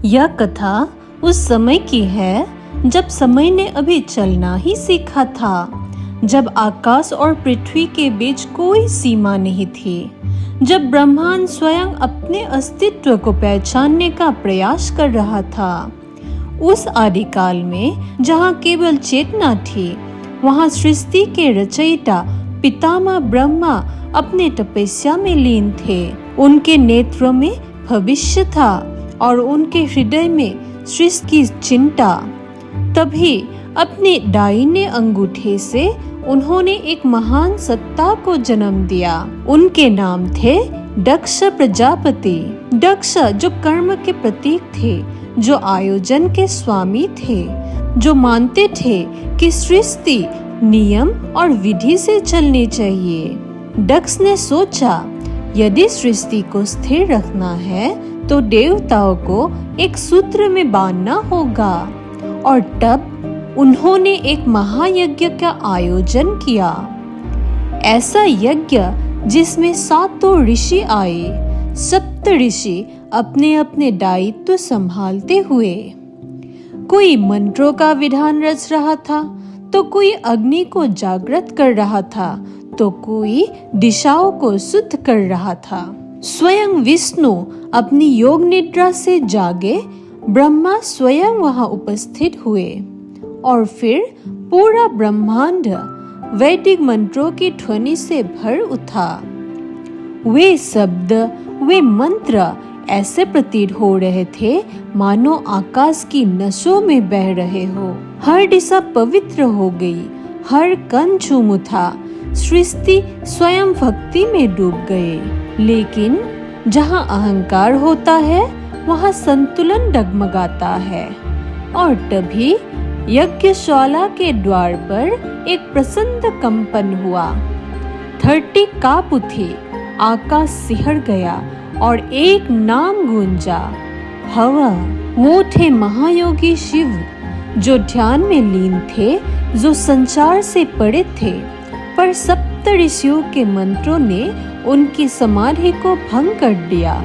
यह कथा उस समय की है जब समय ने अभी चलना ही सीखा था, जब आकाश और पृथ्वी के बीच कोई सीमा नहीं थी, जब ब्रह्मांड स्वयं अपने अस्तित्व को पहचानने का प्रयास कर रहा था। उस आदिकाल में जहाँ केवल चेतना थी, वहाँ सृष्टि के रचयिता पितामह ब्रह्मा अपने तपस्या में लीन थे। उनके नेत्रों में भविष्य था और उनके हृदय में सृष्टि की चिंता। तभी अपने दाहिने अंगूठे से उन्होंने एक महान सत्ता को जन्म दिया। उनके नाम थे दक्ष प्रजापति। दक्ष जो कर्म के प्रतीक थे, जो आयोजन के स्वामी थे, जो मानते थे कि सृष्टि नियम और विधि से चलनी चाहिए। दक्ष ने सोचा, यदि सृष्टि को स्थिर रखना है तो देवताओं को एक सूत्र में बांधना होगा। और तब उन्होंने एक महायज्ञ का आयोजन किया। ऐसा यज्ञ जिसमें 7 ऋषि आए। 7 ऋषि अपने अपने दायित्व संभालते हुए। कोई मंत्रों का विधान रच रहा था, तो कोई अग्नि को जागृत कर रहा था, तो कोई दिशाओं को शुद्ध कर रहा था। स्वयं विष्णु अपनी योग निद्रा से जागे, ब्रह्मा स्वयं वहां उपस्थित हुए और फिर पूरा ब्रह्मांड वैदिक मंत्रों की ध्वनि से भर उठा। वे शब्द, वे मंत्र ऐसे प्रतीत हो रहे थे मानो आकाश की नसों में बह रहे हो। हर दिशा पवित्र हो गई, हर कण झूम उठा। सृष्टि स्वयं भक्ति में डूब गए। लेकिन जहाँ अहंकार होता है, वहाँ संतुलन डगमगाता है। और तभी यज्ञशाला के द्वार पर एक प्रचंड कंपन हुआ। धरती कांप उठी, आकाश सिहर गया और एक नाम गूंजा, हवा। वो थे महायोगी शिव, जो ध्यान में लीन थे, जो संसार से परे थे। पर 7 ऋषियों के मंत्रों ने उनकी समाधि को भंग कर दिया।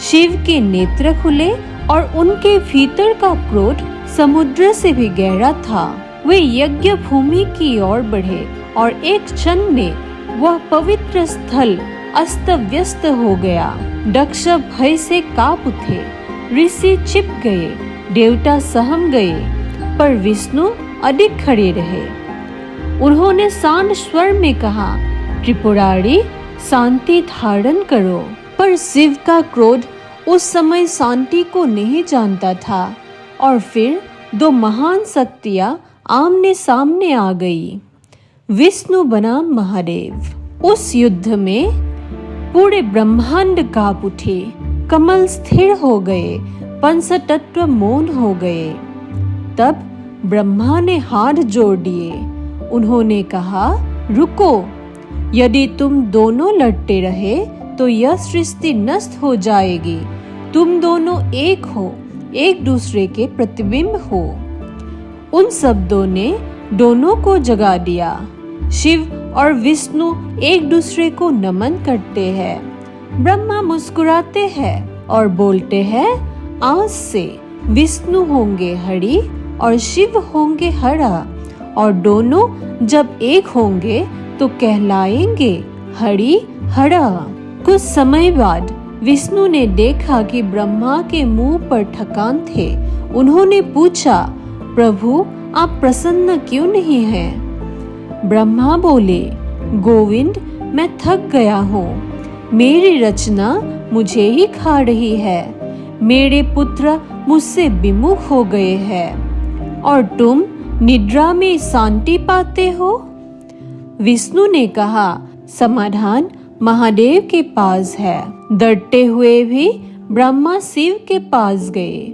शिव के नेत्र खुले और उनके भीतर का क्रोध समुद्र से भी गहरा था। वे यज्ञ भूमि की ओर बढ़े और एक क्षण में वह पवित्र स्थल अस्त व्यस्त हो गया। दक्ष भय से कांप उठे, ऋषि छिप गए, देवता सहम गए, पर विष्णु अधिक खड़े रहे। उन्होंने शांत स्वर में कहा, त्रिपुरारी शांति धारण करो। पर शिव का क्रोध उस समय शांति को नहीं जानता था और फिर 2 महान शक्तियां आमने सामने आ गई। विष्णु बनाम महादेव। उस युद्ध में पूरे ब्रह्मांड कांप उठे, कमल स्थिर हो गए, पंचतत्व मौन हो गए। तब ब्रह्मा ने हाथ जोड़ दिए। उन्होंने कहा, रुको, यदि तुम दोनों लड़ते रहे तो यह सृष्टि नष्ट हो जाएगी। तुम दोनों एक हो, एक दूसरे के प्रतिबिंब हो। उन शब्दों ने दोनों को जगा दिया। शिव और विष्णु एक दूसरे को नमन करते हैं। ब्रह्मा मुस्कुराते हैं और बोलते हैं, आज से विष्णु होंगे हरि और शिव होंगे हरा, और दोनों जब एक होंगे तो कहलाएंगे हरि हरा। कुछ समय बाद विष्णु ने देखा कि ब्रह्मा के मुंह पर थकान थे। उन्होंने पूछा, प्रभु आप प्रसन्न क्यों नहीं हैं? ब्रह्मा बोले, गोविंद मैं थक गया हूँ। मेरी रचना मुझे ही खा रही है। मेरे पुत्र मुझसे विमुख हो गए हैं और तुम निद्रा में शांति पाते हो। विष्णु ने कहा, समाधान महादेव के पास है। डरते हुए भी ब्रह्मा शिव के पास गए।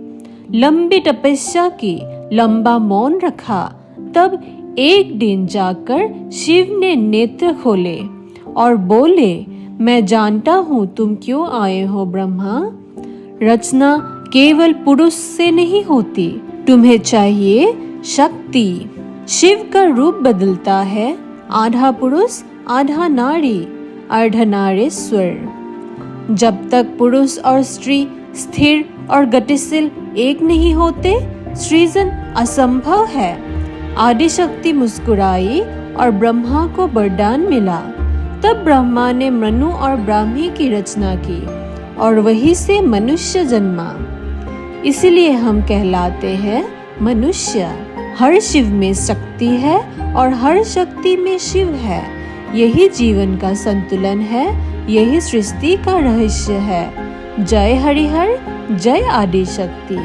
लंबी तपस्या की, लंबा मौन रखा। तब एक दिन जाकर शिव ने नेत्र खोले और बोले, मैं जानता हूँ तुम क्यों आए हो ब्रह्मा। रचना केवल पुरुष से नहीं होती, तुम्हें चाहिए शक्ति। शिव का रूप बदलता है, आधा पुरुष आधा नारी, अर्धनारीश्वर। जब तक पुरुष और स्त्री स्थिर और गतिशील एक नहीं होते, सृजन असंभव है। आदि शक्ति मुस्कुराई और ब्रह्मा को वरदान मिला। तब ब्रह्मा ने मनु और ब्राह्मी की रचना की और वहीं से मनुष्य जन्मा। इसलिए हम कहलाते हैं मनुष्य। हर शिव में शक्ति है और हर शक्ति में शिव है। यही जीवन का संतुलन है, यही सृष्टि का रहस्य है। जय हरिहर, जय आदि शक्ति।